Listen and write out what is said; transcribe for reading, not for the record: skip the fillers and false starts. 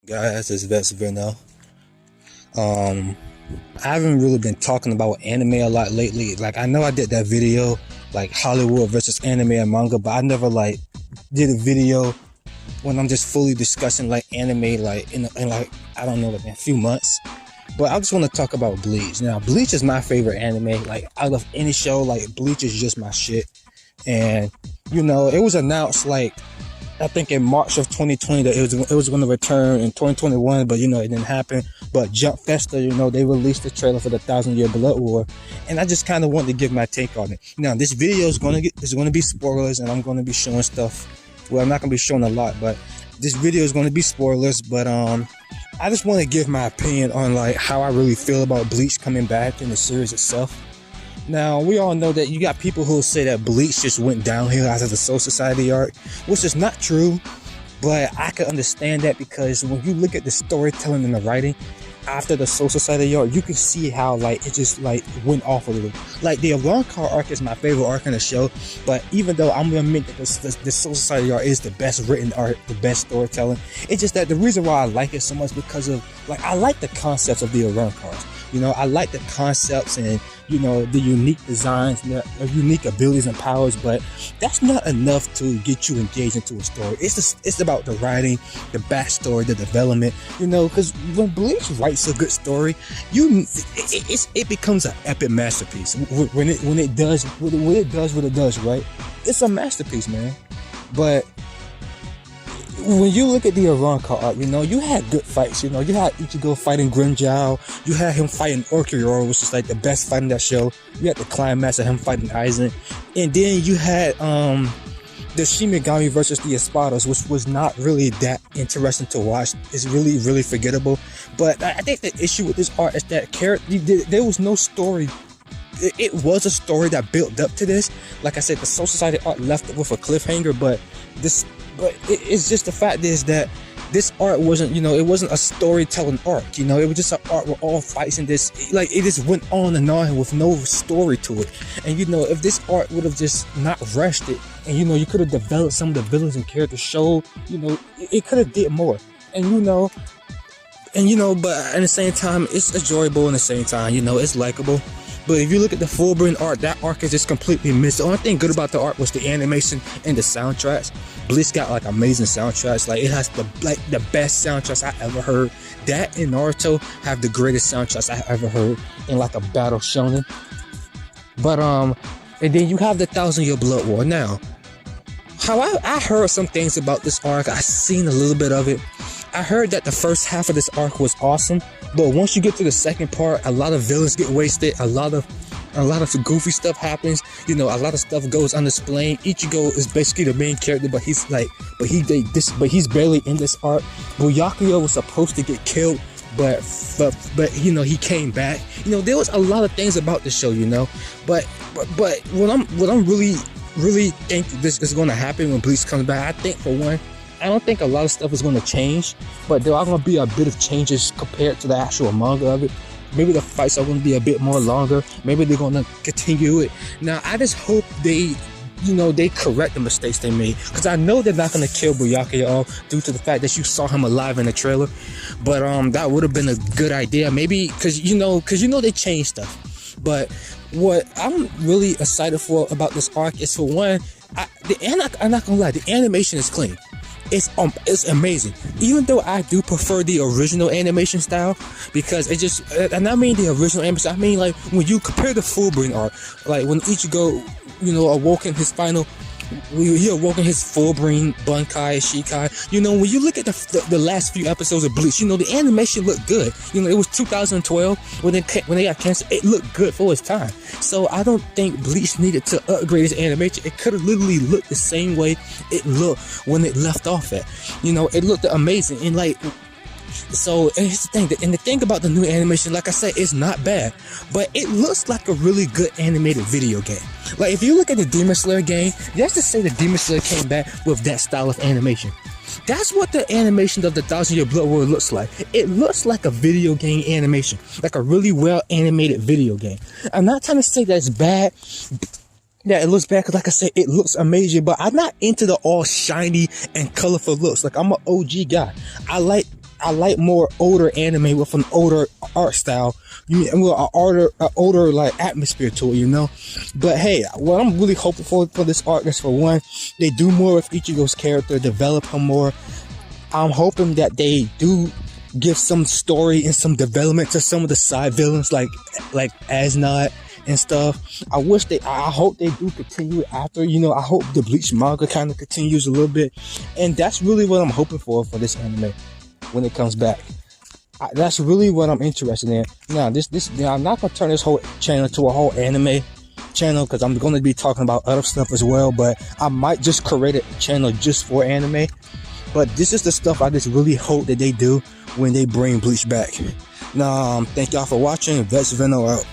Guys, it's Vino. Um, I haven't really been talking about anime a lot lately. Like, I know I did that video, like Hollywood versus anime and manga, but I never like did a video when I'm just fully discussing like anime, like in like I don't know, like in a few months. But I just want to talk about Bleach. Now, Bleach is my favorite anime. Like, out of any show, like Bleach is just my shit. And it was announced like I think in March of 2020 that it was going to return in 2021, but it didn't happen. But Jump Festa, they released the trailer for the Thousand Year Blood War, and I just kind of wanted to give my take on it. Now, this video is going to be spoilers, and I'm going to be showing stuff. Well, I'm not going to be showing a lot, but this video is going to be spoilers. But I just want to give my opinion on like how I really feel about Bleach coming back in the series itself. Now, we all know that you got people who say that Bleach just went downhill after the Soul Society arc, which is not true, but I can understand that because when you look at the storytelling and the writing after the Soul Society arc, you can see how like it just like went off a little. Like the Arrancar arc is my favorite arc in the show, but even though I'm gonna admit that the Soul Society arc is the best written arc, the best storytelling, it's just that the reason why I like it so much because of like I like the concepts of the Arrancars. I like the concepts and the unique designs, the unique abilities and powers, but that's not enough to get you engaged into a story. It's about the writing, the backstory, the development. Because when Bleach writes a good story, it becomes an epic masterpiece. When it does what it does, right? It's a masterpiece, man. But when you look at the Arrancar arc, you had good fights. You had Ichigo fighting Grinjao. You had him fighting Orkiyor, which is like the best fight in that show. You had the climax of him fighting Aizen. And then you had the Shimigami versus the Espadas, which was not really that interesting to watch. It's really, really forgettable. But I think the issue with this arc is that there was no story. It was a story that built up to this. Like I said, the Soul Society arc left it with a cliffhanger, but it's just the fact is that this art wasn't, it wasn't a storytelling arc, it was just an art with all fights and this, like, it just went on and on with no story to it. And, if this art would have just not rushed it, and, you could have developed some of the villains and characters, show, it could have did more. And, but at the same time, it's enjoyable in the same time, it's likable. But if you look at the Fullbring arc, that arc is just completely missed. The only thing good about the art was the animation and the soundtracks. Bleach got like amazing soundtracks. Like it has the best soundtracks I ever heard. That and Naruto have the greatest soundtracks I ever heard in like a battle shonen. But and then you have the Thousand Year Blood War. Now, how I heard some things about this arc. I seen a little bit of it. I heard that the first half of this arc was awesome, but once you get to the second part, a lot of villains get wasted, a lot of goofy stuff happens, a lot of stuff goes unexplained. Ichigo is basically the main character, but he's barely in this arc. Byakuya was supposed to get killed, but he came back. There was a lot of things about the show, but what I'm really think this is going to happen when Bleach comes back. I think for one, I don't think a lot of stuff is going to change, but there are going to be a bit of changes compared to the actual manga of it. Maybe the fights are going to be a bit more longer. Maybe they're going to continue it. Now, I just hope they correct the mistakes they made, because I know they're not going to kill Byakuya off due to the fact that you saw him alive in the trailer. But that would have been a good idea, maybe, because they changed stuff. But what I'm really excited for about this arc is, for one, I'm not gonna lie, the animation is clean. It's amazing. Even though I do prefer the original animation style, because it just, and I mean the original animation, I mean like when you compare the Fullbring arc, like when Ichigo, awoke in his final, he awoke in his Fullbring Bunkai Shikai. When you look at the last few episodes of Bleach, the animation looked good. It was 2012 when they got canceled. It looked good for its time. So I don't think Bleach needed to upgrade its animation. It could have literally looked the same way it looked when it left off at. It looked amazing. And like, so here's the thing, and the thing about the new animation, like I said, it's not bad, but it looks like a really good animated video game. Like if you look at the Demon Slayer game, let's just say the Demon Slayer came back with that style of animation. That's what the animation of the Thousand Year Blood War looks like. It looks like a video game animation, like a really well animated video game. I'm not trying to say that it's bad. Yeah, it looks bad because, like I said, it looks amazing, but I'm not into the all shiny and colorful looks. Like, I'm an OG guy. I I like more older anime with an older art style, an older like atmosphere to it, you know. But hey, what I'm really hoping for this arc is, for one, they do more with Ichigo's character, develop him more. I'm hoping that they do give some story and some development to some of the side villains, like Asnod and stuff. I hope they do continue after, you know. I hope the Bleach manga kind of continues a little bit, and that's really what I'm hoping for this anime when it comes back. That's really what I'm interested in. Now, I'm not gonna turn this whole channel to a whole anime channel, because I'm going to be talking about other stuff as well, but I might just create a channel just for anime. But this is the stuff I just really hope that they do when they bring Bleach back. Now, thank y'all for watching. Vets Veno out.